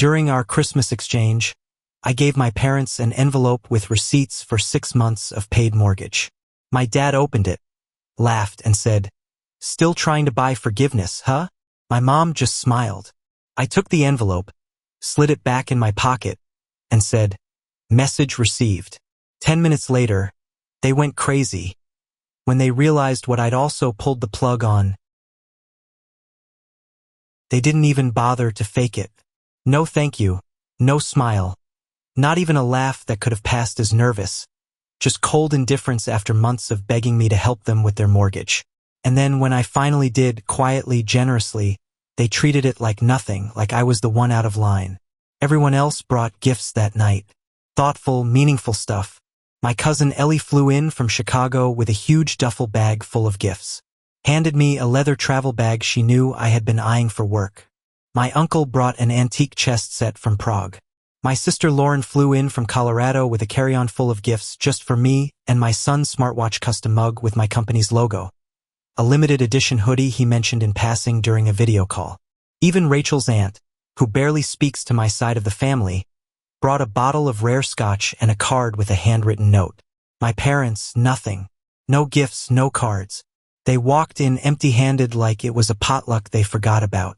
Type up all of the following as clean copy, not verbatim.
During our Christmas exchange, I gave my parents an envelope with receipts for 6 months of paid mortgage. My dad opened it, laughed, and said, "Still trying to buy forgiveness, huh?" My mom just smiled. I took the envelope, slid it back in my pocket, and said, "Message received." 10 minutes later, they went crazy when they realized what I'd also pulled the plug on. They didn't even bother to fake it. No thank you, no smile, not even a laugh that could have passed as nervous. Just cold indifference after months of begging me to help them with their mortgage. And then when I finally did, quietly, generously, they treated it like nothing, like I was the one out of line. Everyone else brought gifts that night. Thoughtful, meaningful stuff. My cousin Ellie flew in from Chicago with a huge duffel bag full of gifts. Handed me a leather travel bag she knew I had been eyeing for work. My uncle brought an antique chest set from Prague. My sister Lauren flew in from Colorado with a carry-on full of gifts just for me and my son's smartwatch custom mug with my company's logo. A limited edition hoodie he mentioned in passing during a video call. Even Rachel's aunt, who barely speaks to my side of the family, brought a bottle of rare scotch and a card with a handwritten note. My parents, nothing. No gifts, no cards. They walked in empty-handed like it was a potluck they forgot about.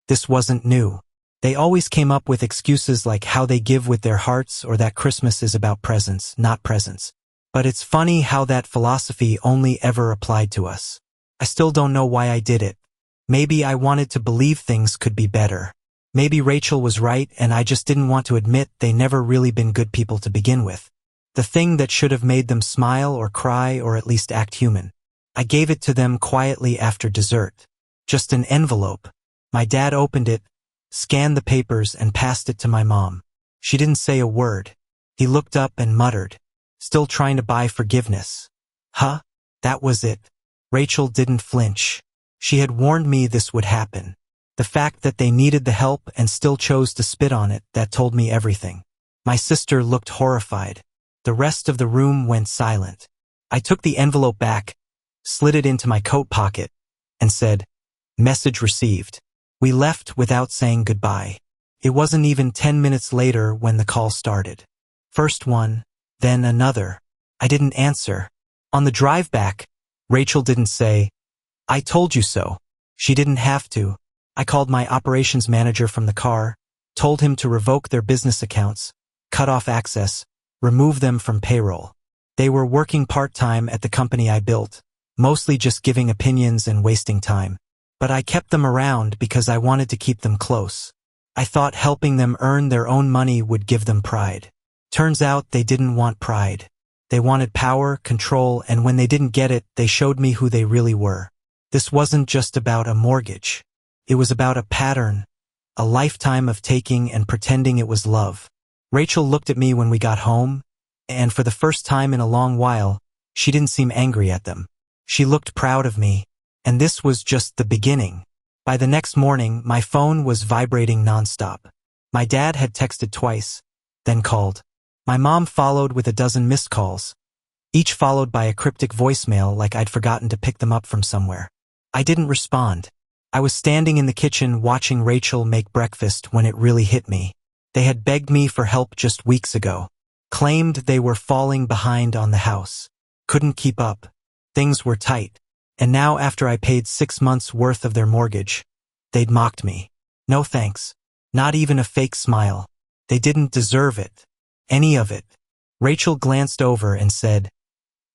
This wasn't new. They always came up with excuses like how they give with their hearts or that Christmas is about presents, not presents. But it's funny how that philosophy only ever applied to us. I still don't know why I did it. Maybe I wanted to believe things could be better. Maybe Rachel was right and I just didn't want to admit they never really been good people to begin with. The thing that should have made them smile or cry or at least act human. I gave it to them quietly after dessert. Just an envelope. My dad opened it, scanned the papers, and passed it to my mom. She didn't say a word. He looked up and muttered, "Still trying to buy forgiveness." Huh? That was it. Rachel didn't flinch. She had warned me this would happen. The fact that they needed the help and still chose to spit on it, that told me everything. My sister looked horrified. The rest of the room went silent. I took the envelope back, slid it into my coat pocket, and said, "Message received." We left without saying goodbye. It wasn't even 10 minutes later when the call started. First one, then another. I didn't answer. On the drive back, Rachel didn't say, "I told you so." She didn't have to. I called my operations manager from the car, told him to revoke their business accounts, cut off access, remove them from payroll. They were working part-time at the company I built, mostly just giving opinions and wasting time. But I kept them around because I wanted to keep them close. I thought helping them earn their own money would give them pride. Turns out they didn't want pride. They wanted power, control, and when they didn't get it, they showed me who they really were. This wasn't just about a mortgage. It was about a pattern, a lifetime of taking and pretending it was love. Rachel looked at me when we got home, and for the first time in a long while, she didn't seem angry at them. She looked proud of me. And this was just the beginning. By the next morning, my phone was vibrating nonstop. My dad had texted twice, then called. My mom followed with a dozen missed calls, each followed by a cryptic voicemail like I'd forgotten to pick them up from somewhere. I didn't respond. I was standing in the kitchen watching Rachel make breakfast when it really hit me. They had begged me for help just weeks ago, claimed they were falling behind on the house, couldn't keep up. Things were tight. And now after I paid 6 months worth of their mortgage, they'd mocked me. No thanks. Not even a fake smile. They didn't deserve it. Any of it. Rachel glanced over and said,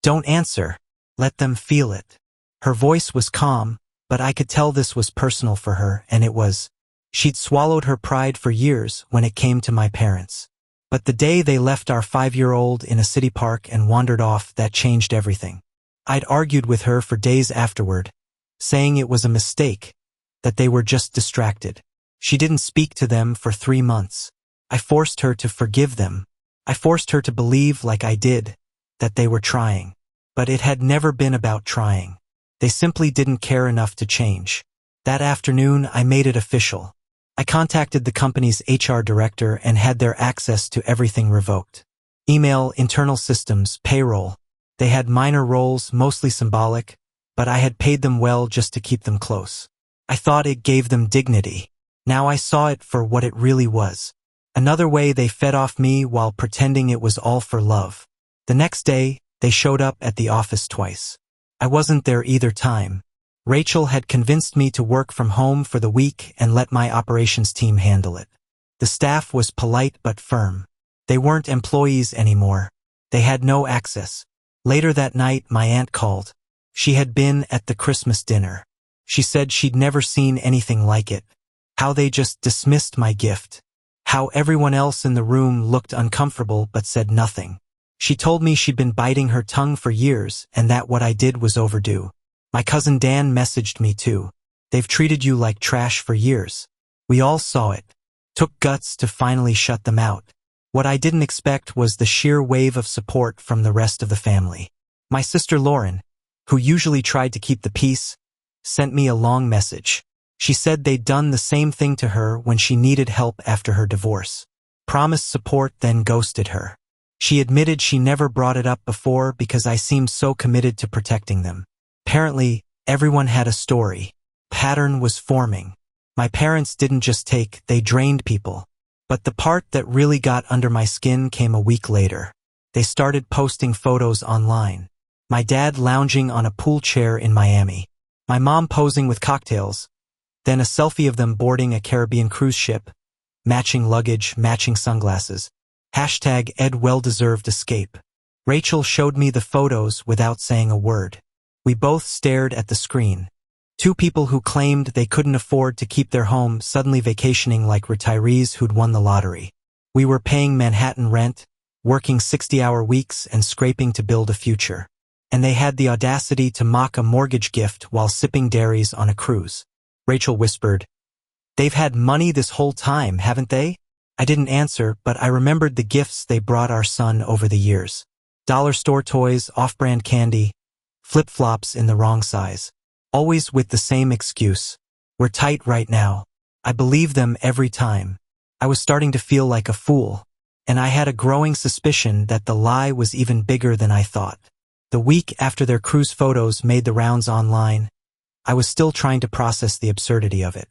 "Don't answer. Let them feel it." Her voice was calm, but I could tell this was personal for her, and it was. She'd swallowed her pride for years when it came to my parents. But the day they left our 5-year-old in a city park and wandered off, that changed everything. I'd argued with her for days afterward, saying it was a mistake, that they were just distracted. She didn't speak to them for 3 months. I forced her to forgive them. I forced her to believe, like I did, that they were trying. But it had never been about trying. They simply didn't care enough to change. That afternoon, I made it official. I contacted the company's HR director and had their access to everything revoked. Email, internal systems, payroll. They had minor roles, mostly symbolic, but I had paid them well just to keep them close. I thought it gave them dignity. Now I saw it for what it really was. Another way they fed off me while pretending it was all for love. The next day, they showed up at the office twice. I wasn't there either time. Rachel had convinced me to work from home for the week and let my operations team handle it. The staff was polite but firm. They weren't employees anymore. They had no access. Later that night, my aunt called. She had been at the Christmas dinner. She said she'd never seen anything like it. How they just dismissed my gift. How everyone else in the room looked uncomfortable but said nothing. She told me she'd been biting her tongue for years and that what I did was overdue. My cousin Dan messaged me too. They've treated you like trash for years. We all saw it. Took guts to finally shut them out. What I didn't expect was the sheer wave of support from the rest of the family. My sister Lauren, who usually tried to keep the peace, sent me a long message. She said they'd done the same thing to her when she needed help after her divorce. Promised support, then ghosted her. She admitted she never brought it up before because I seemed so committed to protecting them. Apparently, everyone had a story. Pattern was forming. My parents didn't just take, they drained people. But the part that really got under my skin came a week later. They started posting photos online. My dad lounging on a pool chair in Miami. My mom posing with cocktails. Then a selfie of them boarding a Caribbean cruise ship. Matching luggage, matching sunglasses. Hashtag Ed well-deserved escape. Rachel showed me the photos without saying a word. We both stared at the screen. Two people who claimed they couldn't afford to keep their home suddenly vacationing like retirees who'd won the lottery. We were paying Manhattan rent, working 60-hour weeks and scraping to build a future. And they had the audacity to mock a mortgage gift while sipping dairies on a cruise. Rachel whispered, "They've had money this whole time, haven't they?" I didn't answer, but I remembered the gifts they brought our son over the years. Dollar store toys, off-brand candy, flip-flops in the wrong size. Always with the same excuse. We're tight right now. I believed them every time. I was starting to feel like a fool. And I had a growing suspicion that the lie was even bigger than I thought. The week after their cruise photos made the rounds online, I was still trying to process the absurdity of it.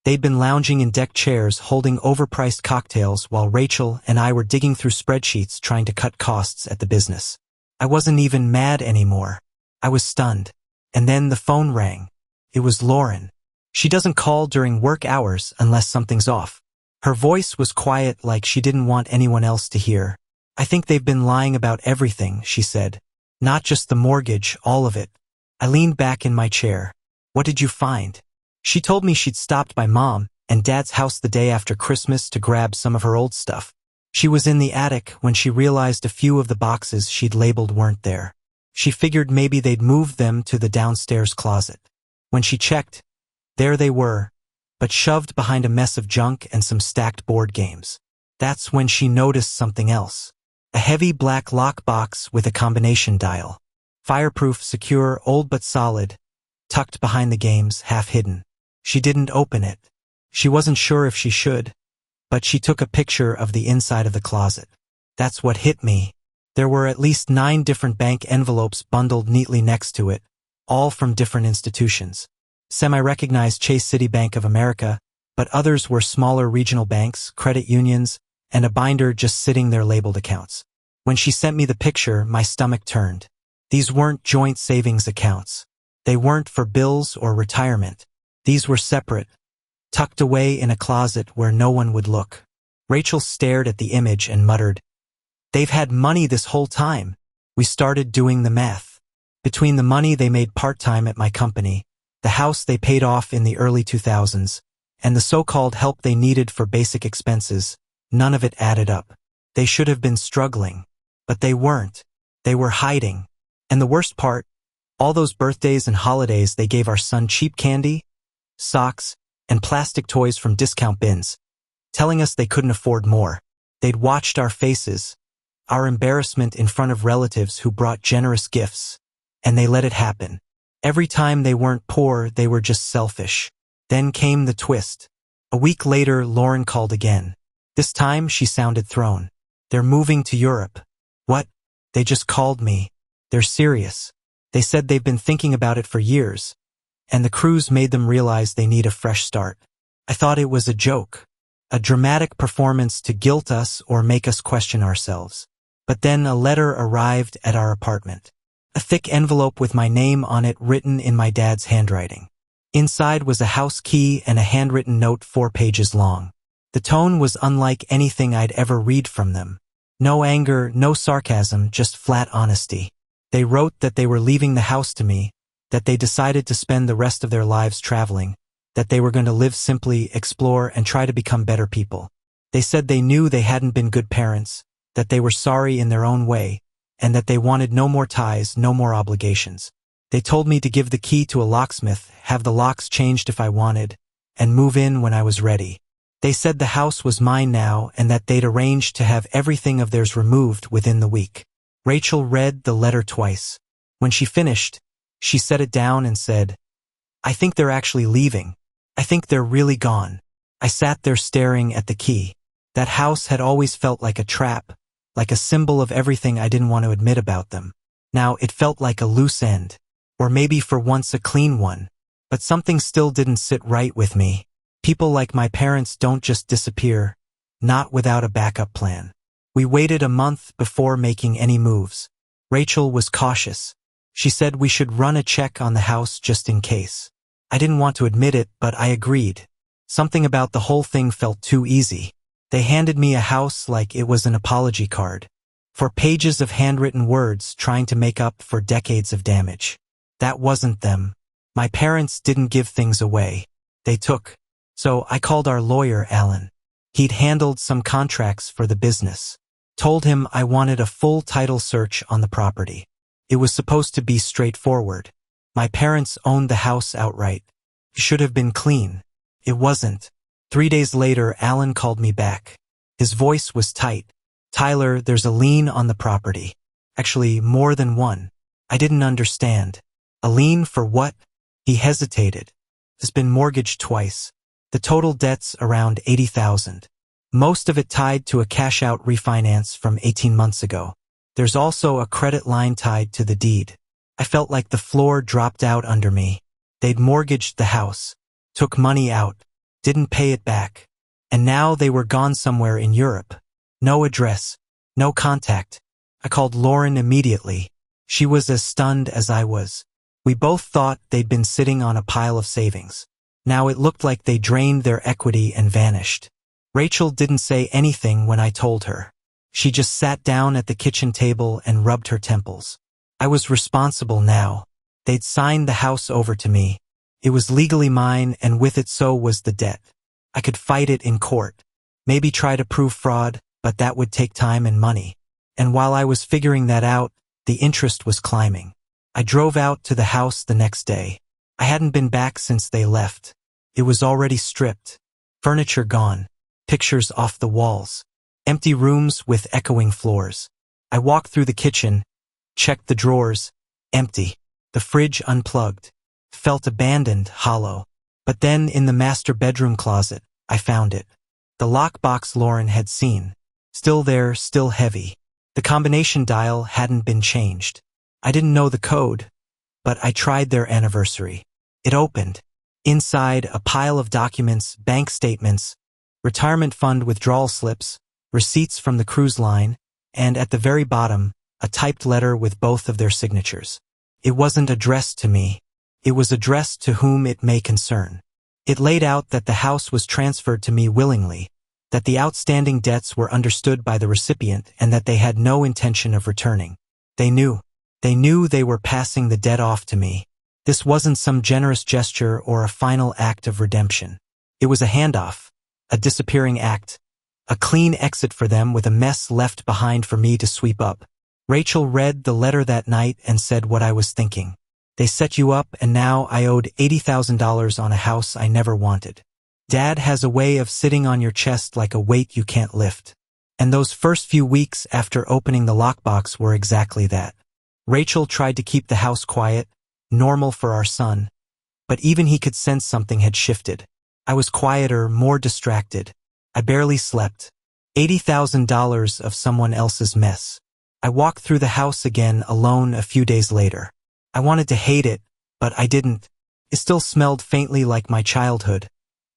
They'd been lounging in deck chairs holding overpriced cocktails while Rachel and I were digging through spreadsheets trying to cut costs at the business. I wasn't even mad anymore. I was stunned. And then the phone rang. It was Lauren. She doesn't call during work hours unless something's off. Her voice was quiet, like she didn't want anyone else to hear. "I think they've been lying about everything," she said. "Not just the mortgage, all of it." I leaned back in my chair. "What did you find?" She told me she'd stopped by Mom and Dad's house the day after Christmas to grab some of her old stuff. She was in the attic when she realized a few of the boxes she'd labeled weren't there. She figured maybe they'd moved them to the downstairs closet. When she checked, there they were, but shoved behind a mess of junk and some stacked board games. That's when she noticed something else. A heavy black lockbox with a combination dial. Fireproof, secure, old but solid, tucked behind the games, half hidden. She didn't open it. She wasn't sure if she should, but she took a picture of the inside of the closet. That's what hit me. There were at least 9 different bank envelopes bundled neatly next to it, all from different institutions. Semi-recognized Chase City Bank of America, but others were smaller regional banks, credit unions, and a binder just sitting there labeled accounts. When she sent me the picture, my stomach turned. These weren't joint savings accounts. They weren't for bills or retirement. These were separate, tucked away in a closet where no one would look. Rachel stared at the image and muttered, "They've had money this whole time." We started doing the math. Between the money they made part-time at my company, the house they paid off in the early 2000s, and the so-called help they needed for basic expenses, none of it added up. They should have been struggling. But they weren't. They were hiding. And the worst part, all those birthdays and holidays they gave our son cheap candy, socks, and plastic toys from discount bins, telling us they couldn't afford more. They'd watched our faces, our embarrassment in front of relatives who brought generous gifts, and they let it happen. Every time they weren't poor, they were just selfish. Then came the twist. A week later, Lauren called again. This time, she sounded thrown. "They're moving to Europe." "What?" "They just called me. They're serious. They said they've been thinking about it for years, and the cruise made them realize they need a fresh start." I thought it was a joke, a dramatic performance to guilt us or make us question ourselves. But then a letter arrived at our apartment. A thick envelope with my name on it written in my dad's handwriting. Inside was a house key and a handwritten note 4 pages long. The tone was unlike anything I'd ever read from them. No anger, no sarcasm, just flat honesty. They wrote that they were leaving the house to me, that they decided to spend the rest of their lives traveling, that they were going to live simply, explore, and try to become better people. They said they knew they hadn't been good parents, that they were sorry in their own way, and that they wanted no more ties, no more obligations. They told me to give the key to a locksmith, have the locks changed if I wanted, and move in when I was ready. They said the house was mine now and that they'd arranged to have everything of theirs removed within the week. Rachel read the letter twice. When she finished, she set it down and said, "I think they're actually leaving. I think they're really gone." I sat there staring at the key. That house had always felt like a trap, like a symbol of everything I didn't want to admit about them. Now it felt like a loose end, or maybe for once a clean one, but something still didn't sit right with me. People like my parents don't just disappear, not without a backup plan. We waited a month before making any moves. Rachel was cautious. She said we should run a check on the house just in case. I didn't want to admit it, but I agreed. Something about the whole thing felt too easy. They handed me a house like it was an apology card. 4 pages of handwritten words trying to make up for decades of damage. That wasn't them. My parents didn't give things away. They took. So I called our lawyer, Alan. He'd handled some contracts for the business. Told him I wanted a full title search on the property. It was supposed to be straightforward. My parents owned the house outright. It should have been clean. It wasn't. 3 days later, Alan called me back. His voice was tight. "Tyler, there's a lien on the property. Actually, more than one." I didn't understand. "A lien for what?" He hesitated. "It's been mortgaged twice. The total debt's around $80,000. Most of it tied to a cash-out refinance from 18 months ago. There's also a credit line tied to the deed." I felt like the floor dropped out under me. They'd mortgaged the house, took money out, didn't pay it back, and now they were gone somewhere in Europe. No address, no contact. I called Lauren immediately. She was as stunned as I was. We both thought they'd been sitting on a pile of savings. Now it looked like they drained their equity and vanished. Rachel didn't say anything when I told her. She just sat down at the kitchen table and rubbed her temples. I was responsible now. They'd signed the house over to me. It was legally mine, and with it so was the debt. I could fight it in court. Maybe try to prove fraud, but that would take time and money. And while I was figuring that out, the interest was climbing. I drove out to the house the next day. I hadn't been back since they left. It was already stripped. Furniture gone. Pictures off the walls. Empty rooms with echoing floors. I walked through the kitchen, checked the drawers. Empty. The fridge unplugged. Felt abandoned, hollow. But then in the master bedroom closet, I found it. The lockbox Lauren had seen. Still there, still heavy. The combination dial hadn't been changed. I didn't know the code, but I tried their anniversary. It opened. Inside, a pile of documents, bank statements, retirement fund withdrawal slips, receipts from the cruise line, and at the very bottom, a typed letter with both of their signatures. It wasn't addressed to me. It was addressed to whom it may concern. It laid out that the house was transferred to me willingly, that the outstanding debts were understood by the recipient, and that they had no intention of returning. They knew. They knew they were passing the debt off to me. This wasn't some generous gesture or a final act of redemption. It was a handoff, a disappearing act, a clean exit for them with a mess left behind for me to sweep up. Rachel read the letter that night and said what I was thinking. They set you up, and now I owed $80,000 on a house I never wanted. Dad has a way of sitting on your chest like a weight you can't lift. And those first few weeks after opening the lockbox were exactly that. Rachel tried to keep the house quiet, normal for our son, but even he could sense something had shifted. I was quieter, more distracted. I barely slept. $80,000 of someone else's mess. I walked through the house again alone a few days later. I wanted to hate it, but I didn't. It still smelled faintly like my childhood.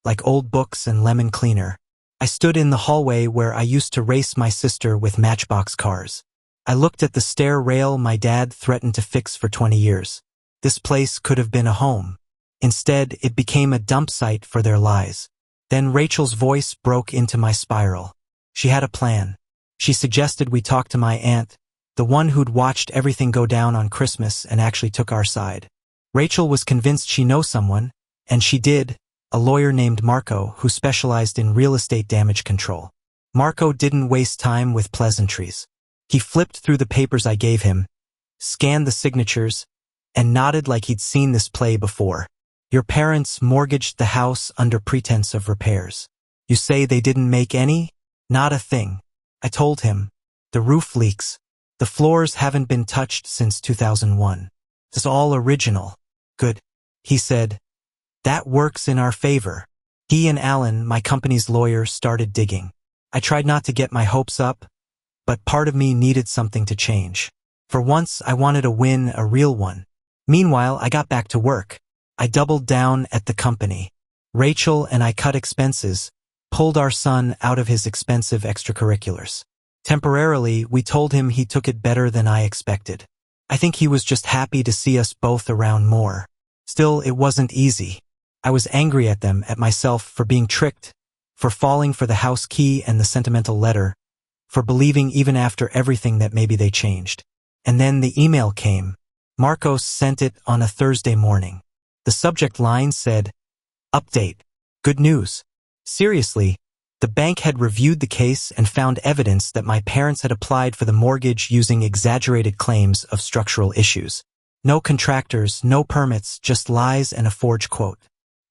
like old books and lemon cleaner. I stood in the hallway where I used to race my sister with Matchbox cars. I looked at the stair rail my dad threatened to fix for 20 years. This place could have been a home. Instead, it became a dump site for their lies. Then Rachel's voice broke into my spiral. She had a plan. She suggested we talk to my aunt, the one who'd watched everything go down on Christmas and actually took our side. Rachel was convinced she knows someone, and she did, a lawyer named Marco who specialized in real estate damage control. Marco didn't waste time with pleasantries. He flipped through the papers I gave him, scanned the signatures, and nodded like he'd seen this play before. Your parents mortgaged the house under pretense of repairs. You say they didn't make any? Not a thing. I told him. The roof leaks. The floors haven't been touched since 2001. It's all original. Good. He said. That works in our favor. He and Alan, my company's lawyer, started digging. I tried not to get my hopes up, but part of me needed something to change. For once, I wanted a win, a real one. Meanwhile, I got back to work. I doubled down at the company. Rachel and I cut expenses, pulled our son out of his expensive extracurriculars. Temporarily, we told him he took it better than I expected. I think he was just happy to see us both around more. Still, it wasn't easy. I was angry at them, at myself, for being tricked, for falling for the house key and the sentimental letter, for believing even after everything that maybe they changed. And then the email came. Marcos sent it on a Thursday morning. The subject line said, "Update. Good news." Seriously, the bank had reviewed the case and found evidence that my parents had applied for the mortgage using exaggerated claims of structural issues. No contractors, no permits, just lies and a forged quote.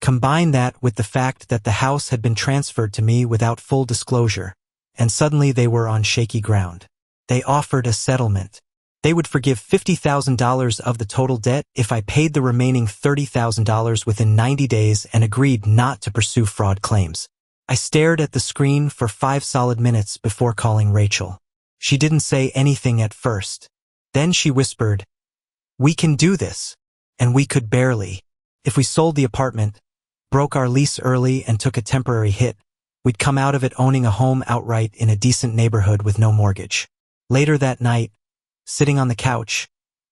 Combine that with the fact that the house had been transferred to me without full disclosure, and suddenly they were on shaky ground. They offered a settlement. They would forgive $50,000 of the total debt if I paid the remaining $30,000 within 90 days and agreed not to pursue fraud claims. I stared at the screen for 5 solid minutes before calling Rachel. She didn't say anything at first. Then she whispered, "We can do this." And we could barely. If we sold the apartment, broke our lease early and took a temporary hit, we'd come out of it owning a home outright in a decent neighborhood with no mortgage. Later that night, sitting on the couch,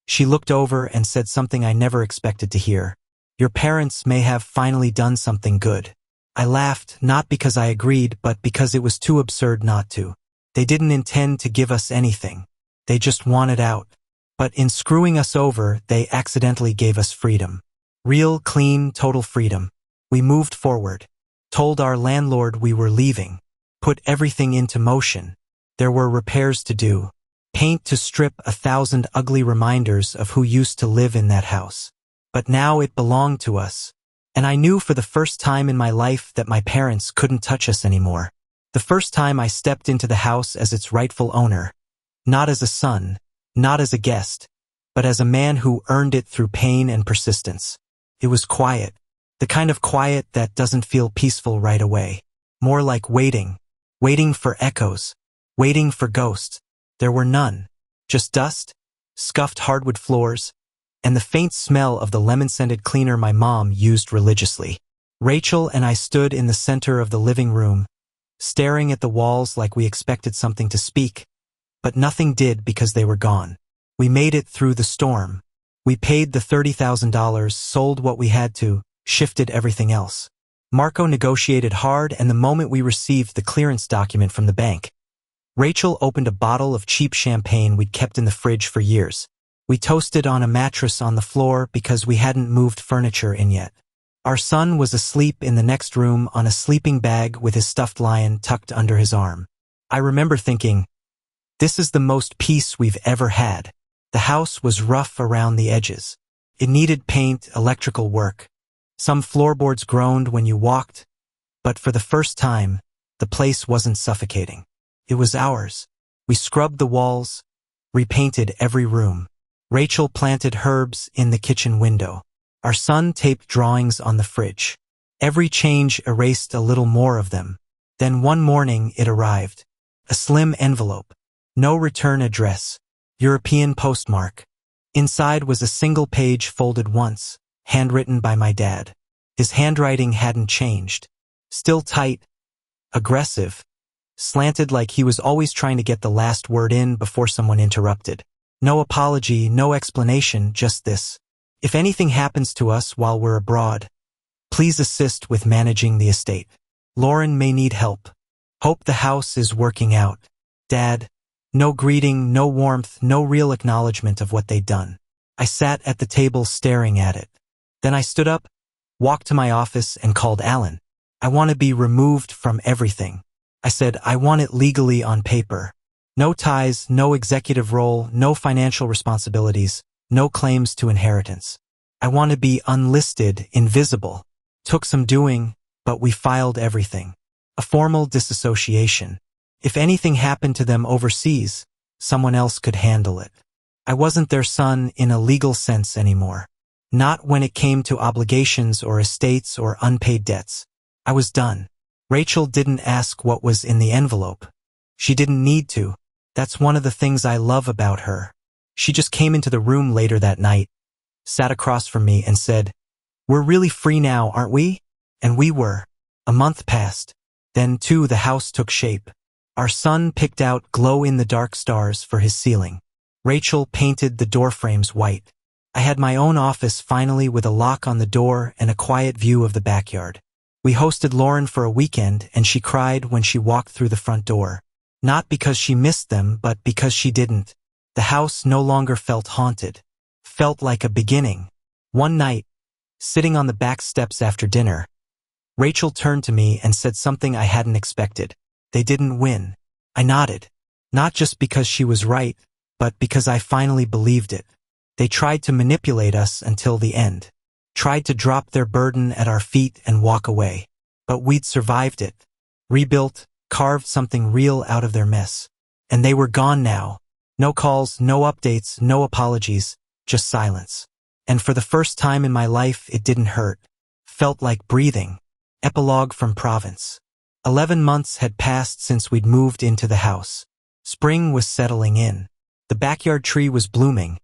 she looked over and said something I never expected to hear. "Your parents may have finally done something good." I laughed, not because I agreed, but because it was too absurd not to. They didn't intend to give us anything. They just wanted out. But in screwing us over, they accidentally gave us freedom. Real, clean, total freedom. We moved forward, told our landlord we were leaving, put everything into motion. There were repairs to do. Paint to strip 1,000 ugly reminders of who used to live in that house. But now it belonged to us. And I knew for the first time in my life that my parents couldn't touch us anymore. The first time I stepped into the house as its rightful owner. Not as a son, not as a guest, but as a man who earned it through pain and persistence. It was quiet. The kind of quiet that doesn't feel peaceful right away. More like waiting. Waiting for echoes. Waiting for ghosts. There were none. Just dust, scuffed hardwood floors, and the faint smell of the lemon-scented cleaner my mom used religiously. Rachel and I stood in the center of the living room, staring at the walls like we expected something to speak, but nothing did because they were gone. We made it through the storm. We paid the $30,000, sold what we had to, shifted everything else. Marco negotiated hard, and the moment we received the clearance document from the bank, Rachel opened a bottle of cheap champagne we'd kept in the fridge for years. We toasted on a mattress on the floor because we hadn't moved furniture in yet. Our son was asleep in the next room on a sleeping bag with his stuffed lion tucked under his arm. I remember thinking, this is the most peace we've ever had. The house was rough around the edges. It needed paint, electrical work. Some floorboards groaned when you walked, but for the first time, the place wasn't suffocating. It was ours. We scrubbed the walls, repainted every room. Rachel planted herbs in the kitchen window. Our son taped drawings on the fridge. Every change erased a little more of them. Then one morning it arrived. A slim envelope. No return address. European postmark. Inside was a single page folded once, handwritten by my dad. His handwriting hadn't changed. Still tight, aggressive, slanted like he was always trying to get the last word in before someone interrupted. No apology, no explanation, just this. If anything happens to us while we're abroad, please assist with managing the estate. Lauren may need help. Hope the house is working out. Dad. No greeting, no warmth, no real acknowledgement of what they'd done. I sat at the table staring at it. Then I stood up, walked to my office, and called Alan. I want to be removed from everything. I said, I want it legally on paper. No ties, no executive role, no financial responsibilities, no claims to inheritance. I want to be unlisted, invisible. Took some doing, but we filed everything. A formal disassociation. If anything happened to them overseas, someone else could handle it. I wasn't their son in a legal sense anymore. Not when it came to obligations or estates or unpaid debts. I was done. Rachel didn't ask what was in the envelope. She didn't need to. That's one of the things I love about her. She just came into the room later that night, sat across from me and said, "We're really free now, aren't we?" And we were. A month passed. Then, too, the house took shape. Our son picked out glow-in-the-dark stars for his ceiling. Rachel painted the door frames white. I had my own office finally with a lock on the door and a quiet view of the backyard. We hosted Lauren for a weekend and she cried when she walked through the front door. Not because she missed them, but because she didn't. The house no longer felt haunted. Felt like a beginning. One night, sitting on the back steps after dinner, Rachel turned to me and said something I hadn't expected. They didn't win. I nodded. Not just because she was right, but because I finally believed it. They tried to manipulate us until the end. Tried to drop their burden at our feet and walk away. But we'd survived it. Rebuilt, carved something real out of their mess. And they were gone now. No calls, no updates, no apologies, just silence. And for the first time in my life, it didn't hurt. Felt like breathing. Epilogue from Provence. 11 months had passed since we'd moved into the house. Spring was settling in. The backyard tree was blooming.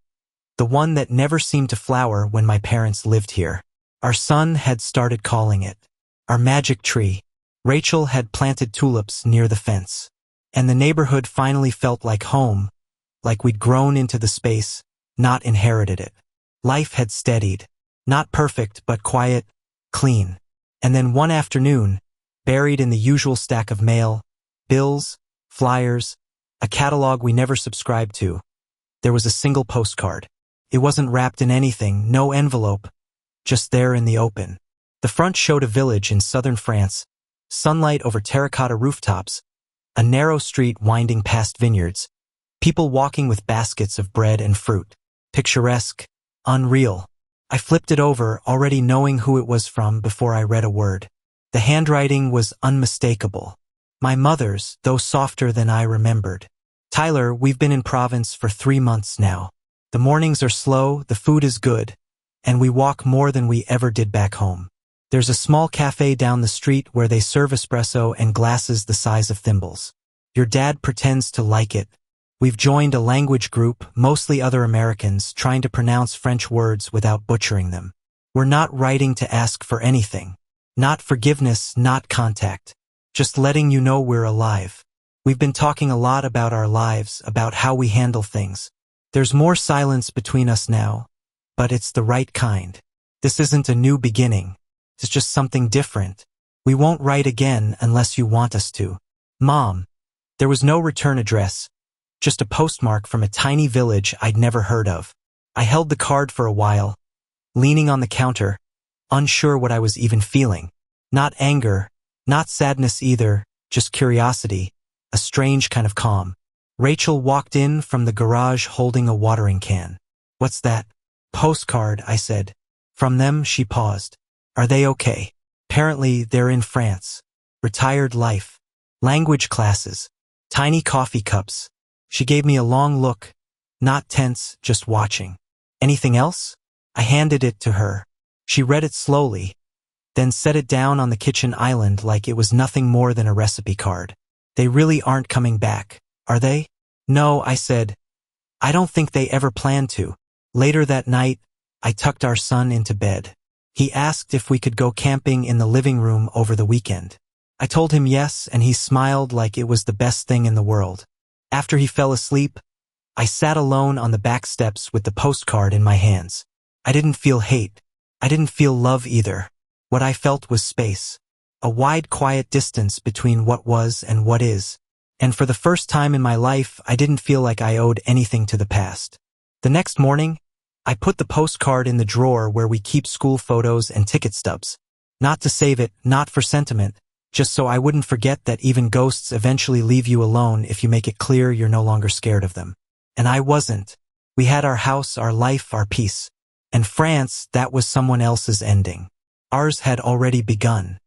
The one that never seemed to flower when my parents lived here. Our son had started calling it our magic tree. Rachel had planted tulips near the fence. And the neighborhood finally felt like home, like we'd grown into the space, not inherited it. Life had steadied. Not perfect, but quiet, clean. And then one afternoon, buried in the usual stack of mail, bills, flyers, a catalog we never subscribed to, there was a single postcard. It wasn't wrapped in anything, no envelope, just there in the open. The front showed a village in southern France, sunlight over terracotta rooftops, a narrow street winding past vineyards, people walking with baskets of bread and fruit. Picturesque, unreal. I flipped it over, already knowing who it was from before I read a word. The handwriting was unmistakable. My mother's, though softer than I remembered. Tyler, we've been in Provence for 3 months now. The mornings are slow, the food is good, and we walk more than we ever did back home. There's a small cafe down the street where they serve espresso and glasses the size of thimbles. Your dad pretends to like it. We've joined a language group, mostly other Americans, trying to pronounce French words without butchering them. We're not writing to ask for anything. Not forgiveness, not contact. Just letting you know we're alive. We've been talking a lot about our lives, about how we handle things. There's more silence between us now, but it's the right kind. This isn't a new beginning. It's just something different. We won't write again unless you want us to. Mom. There was no return address. Just a postmark from a tiny village I'd never heard of. I held the card for a while, leaning on the counter, unsure what I was even feeling. Not anger, not sadness either, just curiosity, a strange kind of calm. Rachel walked in from the garage holding a watering can. "What's that?" "Postcard," I said. "From them?" She paused. "Are they okay?" "Apparently they're in France. Retired life. Language classes. Tiny coffee cups." She gave me a long look, not tense, just watching. "Anything else?" I handed it to her. She read it slowly, then set it down on the kitchen island like it was nothing more than a recipe card. "They really aren't coming back, are they?" "No," I said. "I don't think they ever planned to." Later that night, I tucked our son into bed. He asked if we could go camping in the living room over the weekend. I told him yes, and he smiled like it was the best thing in the world. After he fell asleep, I sat alone on the back steps with the postcard in my hands. I didn't feel hate. I didn't feel love either. What I felt was space. A wide, quiet distance between what was and what is. And for the first time in my life, I didn't feel like I owed anything to the past. The next morning, I put the postcard in the drawer where we keep school photos and ticket stubs. Not to save it, not for sentiment, just so I wouldn't forget that even ghosts eventually leave you alone if you make it clear you're no longer scared of them. And I wasn't. We had our house, our life, our peace. And France, that was someone else's ending. Ours had already begun.